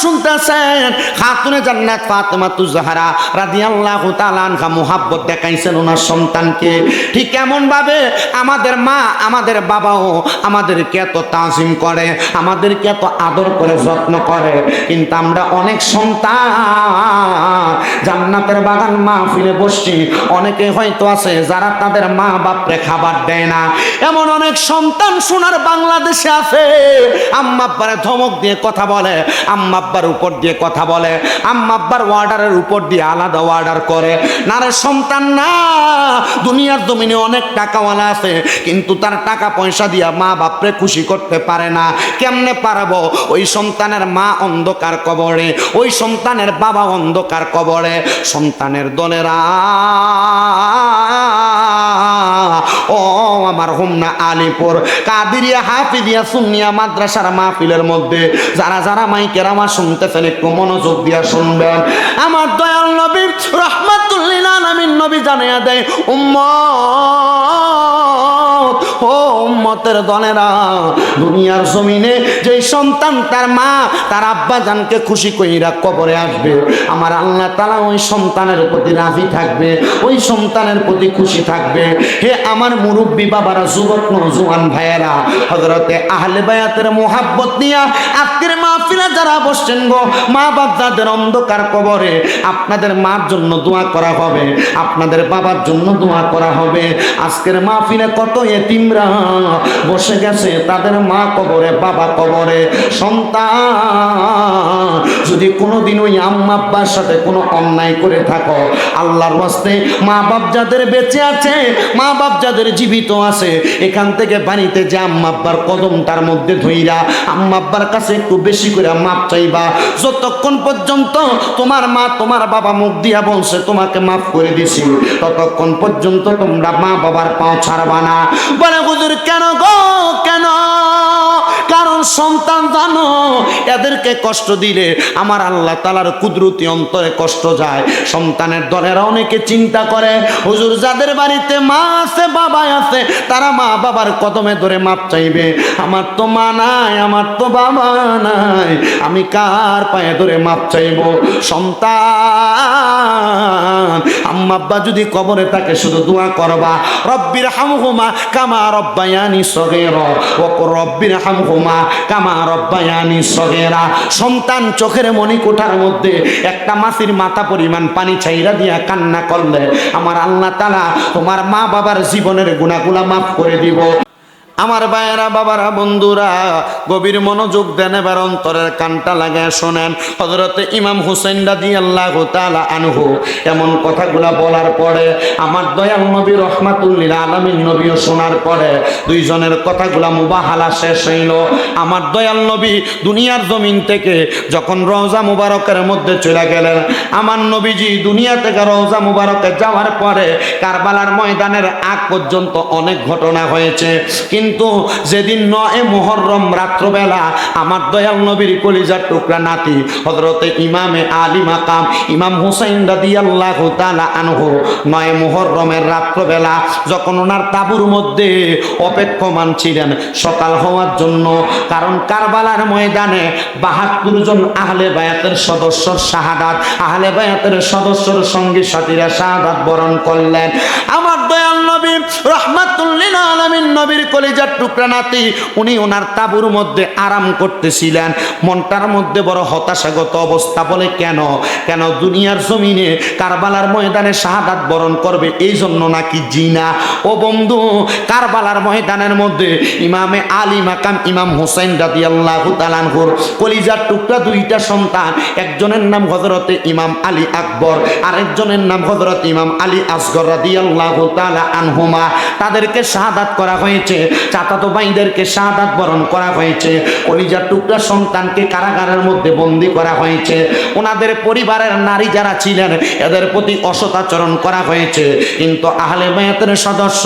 শুনতেছেন খাতুনে জান্নাত ফাতেমাতুজ জাহরা রাদিয়াল্লাহু তাআলা আনহা মুহাব্বত দেখাইছেন ওনার সন্তানকে। ঠিক এমন ভাবে আমাদের মা আমাদের বাবাও আমাদেরকে এত তাজিম করে, আমাদেরকে এত আদর করে যত্ন করে, কিন্তু আমরা অনেক সন্তান জান্নাতের বাগান মাহফিলে বসছি, অনেকে হয়তো আছে যারা তাদের মা বাপরে খাবার দেয় না। এমন অনেক সন্তান সোনার বাংলাদেশে আছে, আম্মা আব্বারে ধমক দিয়ে কথা বলে, আম্মা আব্বার উপর দিয়ে কথা বলে, আম্মা আব্বার ওয়ার্ডারের উপর দিয়ে আলাদা অর্ডার করে। না রে সন্তান না, দুনিয়ার জমিনে অনেক টাকাওয়ালা আছে, কিন্তু তার টাকা পয়সা দিয়া মা বাপরে খুশি করতে পারে না। কেমনে পারবো? ওই সন্তানের মা অন্ধকার কবরে, ওই সন্তানের বাবা অন্ধকার কবরে। সন্তানের দলেরা ও আমার হোমনা আলিপুর কাদিরিয়া হাফিজিয়া সুন্নিয়া মাদ্রাসার মাহফিলের মধ্যে যারা যারা মাইকের আমার শুনতেছেন একটু মনোযোগ দিয়া শুনবেন। আমার দয়াল নবী রাহমাতুল লিল আলামিন নবী জানাইয়া দেয়, উম্মত ও উম্মতের দলেরা, দুনিয়ার জমিনে যে সন্তান তার মা তার আব্বা জানকে খুশি কইরা কবরে আসবে, আমার আল্লাহ তাআলা ওই সন্তানের প্রতি রাজি থাকবে, ওই সন্তানের প্রতি খুশি থাকবে। হে আমার মুরব্বী বাবারা, যুবক নওজোয়ান ভাইয়েরা, হযরতে আহলে বায়াতের মোহাব্বত নিয়া আজকের মাহফিলে যারা বসছেন গো, মা বাপ যাদের অন্ধকার কবরে, আপনাদের মার জন্য দোয়া করা হবে, আপনাদের বাবার জন্য দোয়া করা হবে। আজকের মাহফিলে কত এতিমরা বসে গেছে, তাদের মা কবরে বাবা কবরে। সন্তান যদি কোনোদিন ওই আম্মা আব্বার সাথে কোনো অন্যায় করে থাকো, আল্লাহর ওয়াস্তে মা বাপ যাদের বেঁচে আছে, মা বাপ যাদের জীবিত আছে, এখান থেকে বাড়িতে যে আম্মা আব্বার কদমটার মধ্যে ধইরা আম্মা আব্বার কাছে একটু বেশি করে মাপ চাইবা। যতক্ষণ পর্যন্ত তোমার মা তোমার বাবা মুখ দিয়া বলছে তোমাকে মাফ করে দিছি, ততক্ষণ পর্যন্ত তোমরা মা বাবার পাও ছাড়বা না। বলে হুজুর কেন গো কেন? কারণ সন্তান জানো এদেরকে কষ্ট দিলে আমার আল্লাহ তাআলার কুদরতি অন্তরে কষ্ট যায়। সন্তানের দলেরা অনেকে চিন্তা করে, হুজুর যাদের বাড়িতে মা আছে বাবা আছে, তারা মা বাবার কদমে ধরে মাপ চাইবে। আমার তো মা নাই, আমার তো বাবা নাই, আমি কার পায়ে ধরে মাপ চাইব? সন্তান আম্মা আব্বা যদি কবরে থাকে শুধু দোয়া করবা, রব্বির হামহুমা কামা রব্বায়ানি সগীরা ওয়া কুর রব্বির হামহুমা কামা রব্বায়ানি সগীরা। সন্তান চোখের মণিকোঠার মধ্যে একটা মাছির মাথা পরিমাণ পানি ছাইরা দিয়া কান্না করলে আমার আল্লাহ তাআলা তোমার মা বাবার জীবনের গুনাহগুলো মাফ করে দিব। আমার ভাইয়েরা বাবারা বন্ধুরা গভীর মনোযোগ দেন, এবার অন্তরের কানটা লাগায় শোনেন। হযরতে ইমাম হুসাইন রাদিয়াল্লাহু তাআলা আনহু এমন কথাগুলা বলার পরে আমার দয়াল নবী রাহমাতুল লিল আলামিন নবীও শোনার পরে দুইজনের কথাগুলা মুবাহালা শেষ হইল। আমার দয়াল নবী দুনিয়ার জমিন থেকে যখন রওজা মুবারকের মধ্যে চলে গেলেন, আমার নবীজি দুনিয়া থেকে রওজা মুবারকে যাওয়ার পরে কারবালার ময়দানের আগ পর্যন্ত অনেক ঘটনা হয়েছে, কিন্তু যেদিন ৯ মুহররম রাত্রবেলা আমার দয়াল নবীর কলিজার টুকরা নাতি হযরতে ইমামে আলী মাকাম ইমাম হুসাইন রাদিয়াল্লাহু তাআলা আনহু ৯ মুহররমের রাত্রবেলা যখন ওনার তাঁবুর মধ্যে অপেক্ষমান ছিলেন সকাল হওয়ার জন্য, কারণ কারবালার ময়দানে ৭২ জন আহলে বায়াতের সদস্য শাহাদাত, আহলে বায়াতের সদস্যর সঙ্গী সাথীরা শাহাদাত বরণ করলেন। আমার দয়াল নবী রাহমাতুল লিল আলামিন নবীর কলিজার টুকরা নাতি উনি ওনার তাঁবুর মধ্যে আরাম করতেছিলেন, মনটার মধ্যে বড় হতাশাগত অবস্থা। বলে কেন? কেন দুনিয়ার জমিনে কারবালার ময়দানে শাহাদাত বরণ করবে এই জন্য নাকি? জিনা ও বন্ধু, কারবালার ময়দানের মধ্যে ইমামে আলী মাকাম ইমাম হুসাইন রাদিয়াল্লাহু তাআলা আনহুর কলিজার টুকরা দুইটা সন্তান, একজনের নাম হযরতে ইমাম আলী আকবর, আরেকজনের নাম হযরত ইমাম আলী আসগর রাদিয়াল্লাহু তাআলা আনহুমা। তাদেরকে শাহাদাত করা হয়েছে, চাচাতো ভাইদেরকে শাহাদাত বরণ করা হয়েছে, কলিজার টুকরা সন্তানকে কারাগারের মধ্যে বন্দী করা হয়েছে, ওনাদের পরিবারের নারী যারা ছিলেন এদের প্রতি অসৎ আচরণ করা হয়েছে। কিন্তু আহলে বায়াতের সদস্য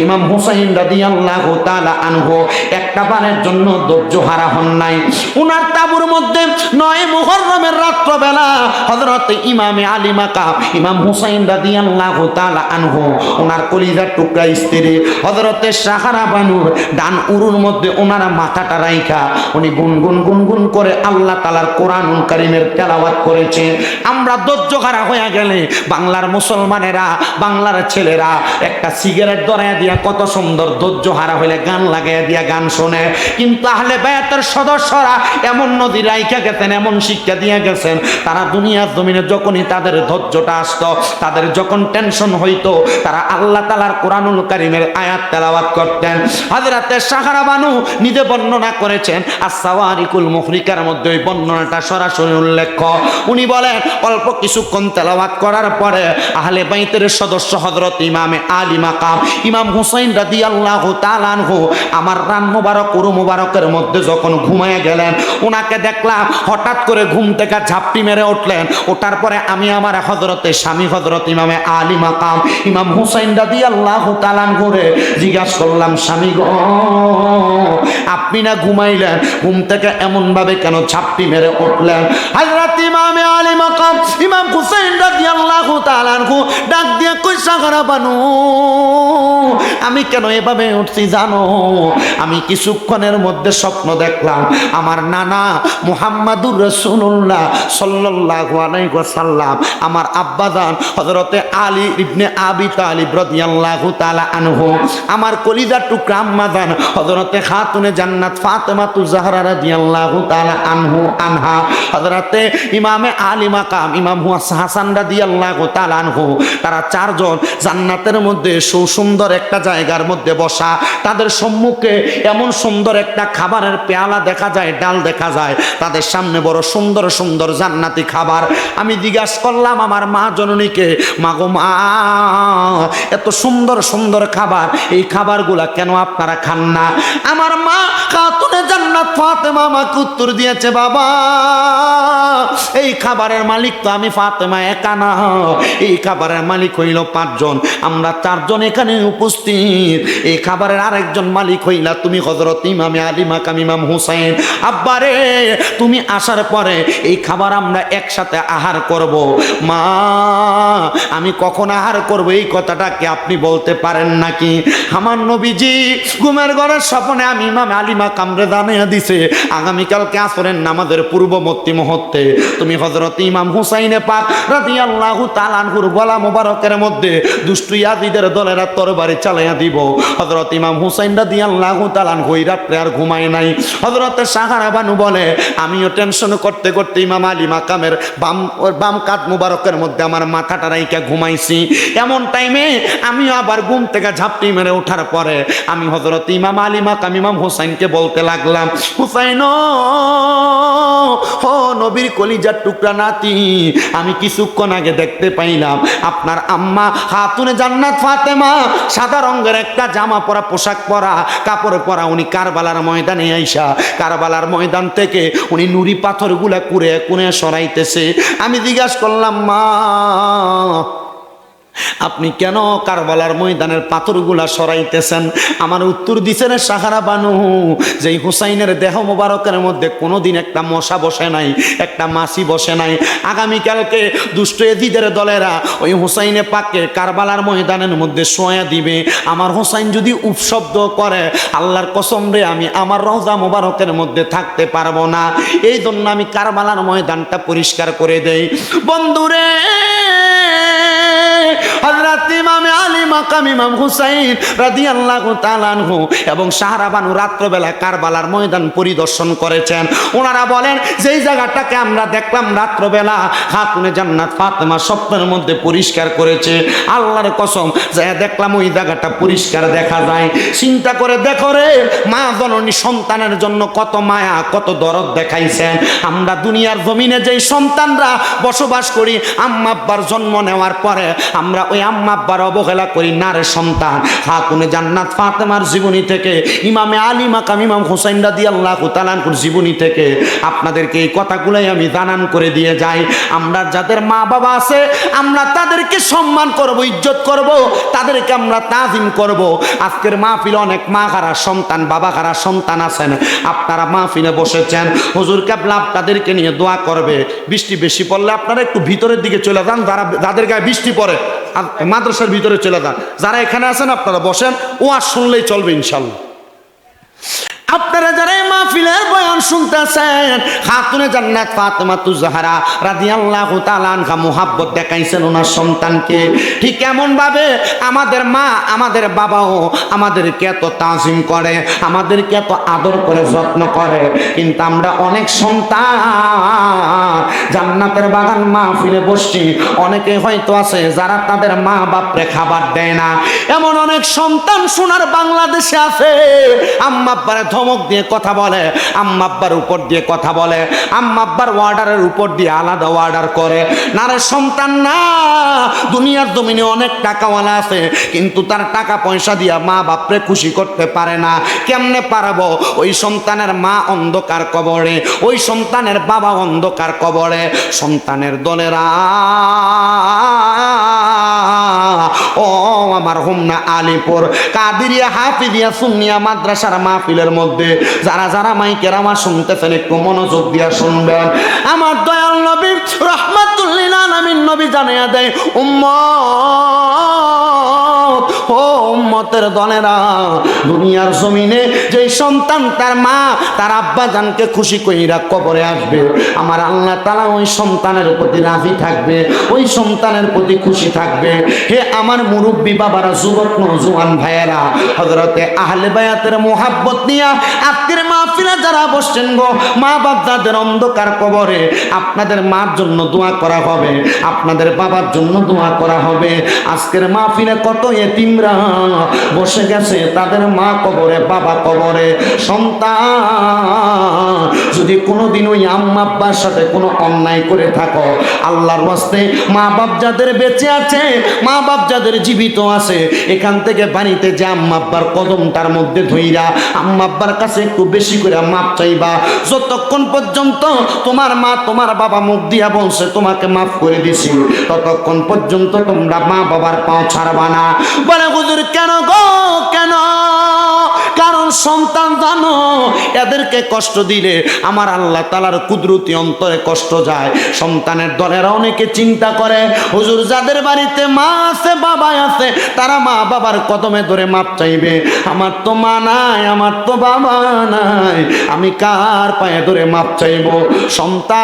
ইমাম হুসাইন রাদিয়াল্লাহু তাআলা আনহু একটা বারের জন্য ধৈর্য হারা হন নাই। ওনার তাঁবুর মধ্যে ৯ মুহররমের রাত্রবেলা হযরত ইমামে আলী মাকাম ইমাম হুসাইন রাদিয়াল্লাহু তাআলা আনহু ওনার কলিজার টুকরা স্ত্রী হযরতে সাহারা বানু ডান উরুর মধ্যে ওনারা মাথাটা রাইখা উনি গুনগুন গুনগুন করে আল্লাহ তাআলার কোরআনুল কারীমের তেলাওয়াত করেছে। আমরা ধৈর্য হারা হয়ে গেলে বাংলার মুসলমানেরা, বাংলার ছেলেরা একটা সিগারেট ধরাইয়া দিয়া কত সুন্দর ধৈর্য হারা হইলে গান লাগাইয়া দিয়া গান শোনে। কিন্তু আহলে বায়াতের সদস্যরা এমন নদী রাইখা গেছেন, এমন শিক্ষা দিয়ে গেছেন, তারা দুনিয়ার জমিনে যখনই তাদের ধৈর্যটা আসতো, তাদের যখন টেনশন হইতো, তারা আল্লাহ তাআলার কোরআনুল কারীমের আয়াত তেলাওয়াত করতেন। হযরতে সাহারা বানু নিজে বর্ণনা করেছেন, আস-সাওয়ারিকুল মুহরিকার মধ্যে ওই বর্ণনাটা সরাসরি উল্লেখ। উনি বলেন অল্প কিছুক্ষণ তেলাওয়াত করার পরে আহলে বাইতের সদস্য হযরত ইমামে আলী মাকাম ইমাম হুসাইন রাদিয়াল্লাহু তাআলা আনহু আমার রান মুবারক উরু মুবারকের মধ্যে যখন ঘুমায় গেলেন, ওনাকে দেখলাম হঠাৎ করে ঘুম থেকে ঝাপটি মেরে উঠলেন। ওঠার পরে আমি আমার হযরতে স্বামী হযরত ইমামে আলী মাকাম ইমাম হুসাইন রাদিয়াল্লাহু তাআলা আনহুরে জিজ্ঞাসা করলাম, স্বামী গো, আপনি না ঘুমাইলেন, ঘুম থেকে এমন ভাবে কেন ঝাপটি মেরে উঠলেন? হযরত ইমামে আলী মাকাম ইমাম হুসাইন রাদিয়াল্লাহু তাআলা আনহু ডাক দিয়ে কই, সাহারা বানু, আমি কেন এভাবে উঠছি জানো? আমি কিছুক্ষণের মধ্যে স্বপ্ন দেখলাম আমার নানা মুহাম্মাদুর রাসূলুল্লাহ সাল্লাল্লাহু আলাইহি ওয়াসাল্লাম, আমার আব্বাজান হযরতে আলী ইবনে আবি তালিব রাদিয়াল্লাহু তাআলা আনহু, আমার কলিজার টুকরা আম্মাজান হযরতে খাতুনে জান্নাত ফাতেমাতু জাহরা রাদিয়াল্লাহু তাআলা আনহা, হযরতে ইমামে আলী মাকাম ইমাম হাসান রাদিয়াল্লাহু তাআলা আনহু, তারা চারজন জান্নাতের মধ্যে সুন্দর একটা জায়গার মধ্যে বসা। তাদের সম্মুখে এমন সুন্দর একটা খাবারের পেয়ালা দেখা যায়, ডাল দেখা যায়, তাদের সামনে বড় সুন্দর সুন্দর জান্নাতি খাবার। আমি জিজ্ঞাসা করলাম আমার মা জননীকে, মা গো মা, এত সুন্দর সুন্দর খাবার, এই খাবারগুলা কেন আপনারা খান না? আমার মা খাতুনে জান্নাত ফাতেমা আমাকে উত্তর দিয়েছে, বাবা, এই খাবারের মালিক তো আমি ফাতেমা একা না, এই খাবারের মালিক হইল 5 জন, আমরা 4 জন এখানে উপস্থিত। এই খাবারের আরেকজন মালিক হইলা তুমি হযরত ইমামে আলী মাকাম ইমাম হুসাইন। আব্বারে, তুমি আসার পরে এই খাবার আমরা একসাথে আহার করব। মা, আমি কখন আহার করব এই কথাটাকে আপনি বলতে পারেন নাকি? আমার নবীজি ঘুমের ঘরের স্বপ্নে আমি ইমাম আলী মাকাম রে জানিয়ে দিছে, আগামীকালকে আসরের নামাজের পূর্ববর্তী মুহূর্তে তুমি হযরত ইমাম হুসাইনে পাক রাদিয়াল্লাহু তাআলা আনহুর গলা মোবারকের মধ্যে দুষ্টু ইয়াজিদের দলেরা তরবারি চালাইয়া দিব। হযরত ইমাম হুসাইন রাদিয়াল্লাহু তাআলা আনহু ওই রাত্রে আর ঘুমায় নাই। হযরত সাহারা বানু বলে, আমিও টেনশন করতে করতে ইমাম আলী মাকামের বাম কাঁধ মোবারকের মধ্যে আমার মাথাটা রাইখা ঘুমাইছি। এমন টাইমে আমিও আবার ঘুম থেকে ঝাপটি মেরে ওঠার পরে আমি হযরত ইমাম আলী মাকাম ইমাম হুসাইনকে বলতে লাগলাম, হুসাইন ও নবীর কলিজার টুকরা নাতি, আমি কিছুক্ষণ আগে দেখতে পাইলাম আপনার আম্মা খাতুনে জান্নাত ফাতেমা সাদা রঙের একটা জামা পরা, পোশাক পরা, কাপড় পরা, উনি কারবালার ময়দানে আইসা কারবালার ময়দান থেকে উনি নুরি পাথরগুলা কুড়ে কুড়ে সরাইতেছে। আমি জিজ্ঞাসা করলাম, মা, আপনি কেন কারবালার ময়দানের পাথরগুলা সরাইতেছেন? আমার উত্তর দিছেন সাহারা বানু, যেই হুসাইনের দেহ মোবারকের মধ্যে কোনোদিন একটা মশা বসে নাই, একটা মাছি বসে নাই। আগামীকালকে দুষ্ট এজিদের দলেরা ওই হুসাইনে পাককে কারবালার ময়দানের মধ্যে শোয়া দিবে। আমার হুসাইন যদি উপশব্দ করে, আল্লাহর কসম রে, আমি আমার রওজা মোবারকের মধ্যে থাকতে পারবো না। এই জন্য আমি কারবালার ময়দানটা পরিষ্কার করে দেই। বন্ধুরে, হযরত ইমামে আলী মাকাম ইমাম হুসাইন রাদিয়াল্লাহু তাআলা আনহু এবং সাহারা বানু রাত্রবেলা কারবালার ময়দান পরিদর্শন করেছেন। ওনারা বলেন, যেই জায়গাটাকে আমরা দেখলাম রাত্রবেলা খাতুনে জান্নাত ফাতেমা স্বপ্নের মধ্যে পরিষ্কার করেছে, আল্লাহর কসম যা দেখলাম ওই জায়গাটা পরিষ্কার দেখা যায়। চিন্তা করে দেখো রে, মা জননী সন্তানের জন্য কত মায়া, কত দরদ দেখাইছেন। আমরা দুনিয়ার জমিনে যেই সন্তানরা বসবাস করি, আম্মা আব্বার জন্ম নেওয়ার পরে আমরা ওই আম্মা আব্বার অবহেলা করি না রে সন্তান। খাতুনে জান্নাত ফাতেমার জীবনী থেকে, ইমামে আলী মাকাম ইমাম হুসাইন রাদিয়াল্লাহু তাআলা আনহুর জীবনী থেকে আপনাদেরকে এই কথাগুলাই আমি জানান করে দিয়ে যাই। আমরা যাদের মা বাবা আছে, আমরা তাদেরকে সম্মান করব, ইজ্জত করব, তাদেরকে আমরা তাজিম করব। আজকের মাহফিলে অনেক মা হারা সন্তান, বাবা হারা সন্তান আছেন। আপনারা মাহফিলে বসেছেন, হুজুর কেবলা আপনাদেরকে নিয়ে দোয়া করবে। বৃষ্টি বেশি পড়লে আপনারা একটু ভিতরের দিকে চলে যান, যাদের গায়ে বৃষ্টি পড়ে মাদ্রাসার ভিতরে চলে যান। যারা এখানে আছেন আপনারা বসেন, ওয়াজ শুনলেই চলবে ইনশাল্লাহ। আপনারা যারা এই মাহফিলের বয়ান শুনতেছেন, খাতুনে জান্নাত ফাতেমাতুজ জাহরা রাদিয়াল্লাহু তাআলা আনহা মুহাব্বত দেখাইছেন ওনার সন্তানকে। ঠিক এমন ভাবে আমাদের মা আমাদের বাবাও আমাদেরকে এত তাজিম করে, আমাদেরকে এত আদর করে যত্ন করে, কিন্তু আমরা অনেক সন্তান জান্নাতের বাগান মাহফিলে বসছি, অনেকে হয়তো আছে যারা তাদের মা বাপরে খাবার দেয় না। এমন অনেক সন্তান সোনার বাংলাদেশে আছে, আম্মা আব্বারে ধমক দিয়ে কথা বলে, আম্মা আব্বার উপর দিয়ে কথা বলে, আম্মা আব্বার ওয়ার্ডারের উপর দিয়ে আলাদা ওয়ার্ডার করে। না রে সন্তান না, দুনিয়ার জমিনে অনেক টাকাওয়ালা আছে, কিন্তু তার টাকা পয়সা দিয়া মা বাপরে খুশি করতে পারে না। কেমনে পারবো? ওই সন্তানের মা অন্ধকার কবরে, ওই সন্তানের বাবা অন্ধকার কবরে। সন্তানের দলেরা ও আমার হোমনা আলিপুর কাদিরিয়া হাফিজিয়া সুন্নিয়া মাদ্রাসার মাহফিলের মধ্যে যারা যারা মাইকের আমার শুনতেছেন একটু মনোযোগ দিয়া শুনবেন। আমার দয়াল নবী রাহমাতুল্লিল আলামিন নবী জানিয়ে দেয়, উম্মত ও উম্মতের দলেরা, দুনিয়ার জমিনে যে সন্তান তার মা তার আব্বা জানকে খুশি কইরা কবরে আসবে, আমার আল্লাহ তাআলা ওই সন্তানের প্রতি রাজি থাকবে, ওই সন্তানের প্রতি খুশি থাকবে। হে আমার মুরব্বী বাবারা, যুবক নওজোয়ান ভাইয়েরা, হযরতে আহলে বায়াতের মোহাব্বত নিয়া আজকের মাহফিলে যারা বসছেন গো, মা বাপ যাদের অন্ধকার কবরে, আপনাদের মার জন্য দোয়া করা হবে, আপনাদের বাবার জন্য দোয়া করা হবে। আজকের মাহফিলে কত এতিমরা বসে গেছে, তাদের মা কবরে বাবা কবরে। সন্তান যদি কোনোদিন ওই আম্মা আব্বার সাথে কোনো অন্যায় করে থাকো, আল্লাহর ওয়াস্তে মা বাপ যাদের বেঁচে আছে, মা বাপ যাদের জীবিত আছে, এখান থেকে বাড়িতে যে আম্মা আব্বার কদমটার মধ্যে ধইরা আম্মা আব্বার কাছে একটু বেশি করে মাপ চাইবা। যতক্ষণ পর্যন্ত তোমার মা তোমার বাবা মুখ দিয়া বলছে তোমাকে মাফ করে দিছি, ততক্ষণ পর্যন্ত তোমরা মা বাবার পাও ছাড়বা না। বলে হুজুর কেন গো কেন? কারণ সন্তান জানো এদেরকে কষ্ট দিলে আমার আল্লাহ তাআলার কুদরতি অন্তরে কষ্ট যায়। সন্তানের দলেরা অনেকে চিন্তা করে, হুজুর যাদের বাড়িতে মা আছে বাবা আছে, তারা মা বাবার কদমে ধরে মাপ চাইবে। আমার তো মা নাই, আমার তো বাবা নাই, আমি কার পায়ে ধরে মাপ চাইব? সন্তান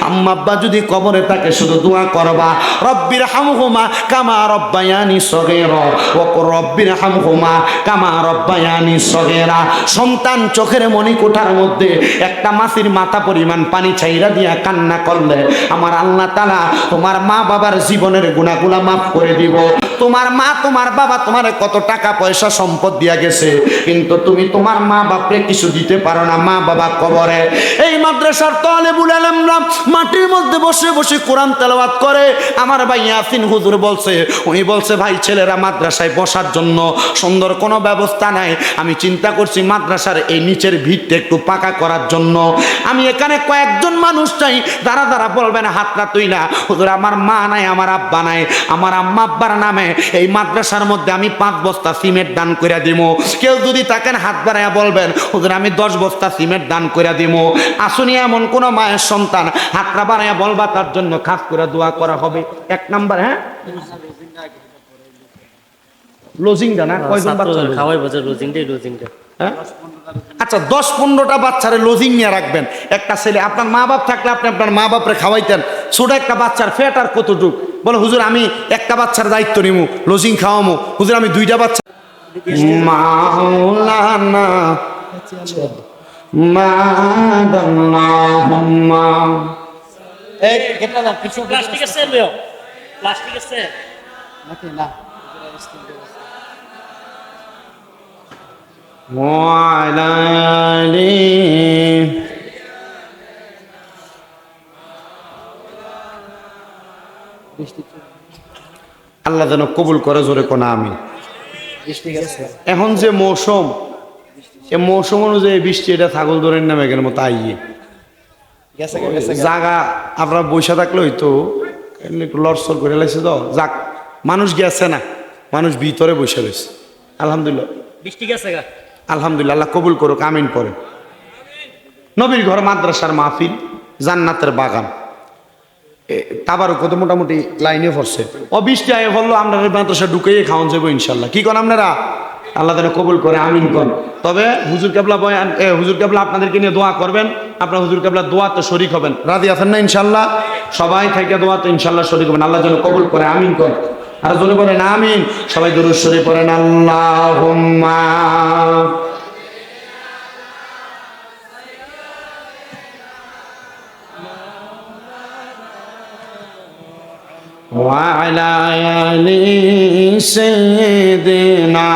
আম্মা আব্বা যদি কবরে থাকে শুধু দোয়া করবা, রব্বির হামহুমা কামা রব্বায়ানি সগীরা ওয়া কুর রব্বির হামহুমা কামা রব্বায়ানি সগীরা। সন্তান চোখের মণিকোঠার মধ্যে একটা মাছির মাথা পরিমাণ পানি ছাইরা দিয়া কান্না করলে আমার আল্লাহ তাআলা তোমার মা বাবার জীবনের গুনাহগুলো মাফ করে দিব। তোমার মা তোমার বাবা তোমার কত টাকা পয়সা সম্পদ দিয়া গেছে, কিন্তু তুমি তোমার মা বাপরে কিছু দিতে পারো না, মা বাবা কবরে। এই মাদ্রাসার তালেবুল আলেমরা মাটির মধ্যে বসে বসে কোরআন তেলাওয়াত করে। আমার ভাই ইয়াসিন হুজুর বলছে, উনি বলছে ভাই ছেলেরা মাদ্রাসায় বসার জন্য সুন্দর কোনো ব্যবস্থা নাই। আমি চিন্তা করছি মাদ্রাসার এই নিচের ভিতটা একটু পাকা করার জন্য। আমি এখানে কয়েকজন মানুষ চাই যারা যারা বলবেন হাতটা তুইলা, হুজুর আমার মা নাই, আমার আব্বা নাই, আমার আম্মা আব্বার নামে এই মাদ্রাসার মধ্যে আমি 5 বস্তা সিমেন্ট দান করে দিব। কেউ যদি থাকেন হাত বাড়াইয়া বলবেন হুজুর আমি 10 বস্তা সিমেন্ট দান করে দিব। আসুনি এমন কোন মায়ের সন্তান হাতটা বাড়াইয়া বলবা, তার জন্য খাস করে দোয়া করা হবে। 1 নাম্বার, হ্যাঁ লজিংটা না কয়জন বাচ্চা খাওয়াই বাজার লজিংটা হ্যাঁ আচ্ছা 10-15টা বাচ্চারে লজিং নিয়ে রাখবেন। একটা ছেলে, আপনার মা বাপ থাকলে আপনি আপনার মা বাপরে খাওয়াইতেন। ছোট একটা বাচ্চার ফ্যাট আর কতটুক? বলে হুজুর আমি একটা বাচ্চার দায়িত্ব নিমু, লজিং খাওয়ামু। হুজুর আমি 2টা বাচ্চা। মাওলানা মাদাল্লাহুম্মা এই এটা না কিছু প্লাস্টিক আছে লিও, প্লাস্টিক আছে নাকি না? আল্লাহ যেন কবুল করে, জোরে কোনা আমি। এখন যে মৌসুম, এ মৌসুম অনুযায়ী বৃষ্টি, এটা ছাগল দৌড়ের নামে এখানে মতো আইয়ে জাগা আপনার বৈশা থাকলে হইতো একটু লড়সড় করে লাগছে তো। যাক মানুষ গেছে না, মানুষ ভিতরে বসে রয়েছে। আলহামদুলিল্লাহ বৃষ্টি গেছে, আলহামদুলিল্লাহ। আল্লাহ কবুল করুক, আমিন পড়ে। নবীর ঘর মাদ্রাসার মাহফিল, জান্নাতের বাগান, তাবারও কত মোটামুটি লাইনে পড়ছে। ও বৃষ্টি আয়ে বললো আমরা মাদ্রাসা ঢুকেই খাওয়ান যাবো ইনশাল্লাহ। কি করেন আপনারা? আল্লাহ যেন কবুল করে, আমিন কোন। তবে হুজুর কেবলা বয়ান হুজুর কেবলা আপনাদেরকে নিয়ে দোয়া করবেন, আপনার হুজুর কেবলা দোয়াতে শরীক হবেন। রাজি আছেন না ইনশাল্লাহ? সবাই থেকে দোয়াতে ইনশাল্লাহ শরীক হবেন, আল্লাহ যেন কবুল করে, আমিন কোন। আর জোরে বলেন আমিন। সবাই দুরূদ শরীফ পড়েন, আল্লাহুম্মা وعلى آل سيدنا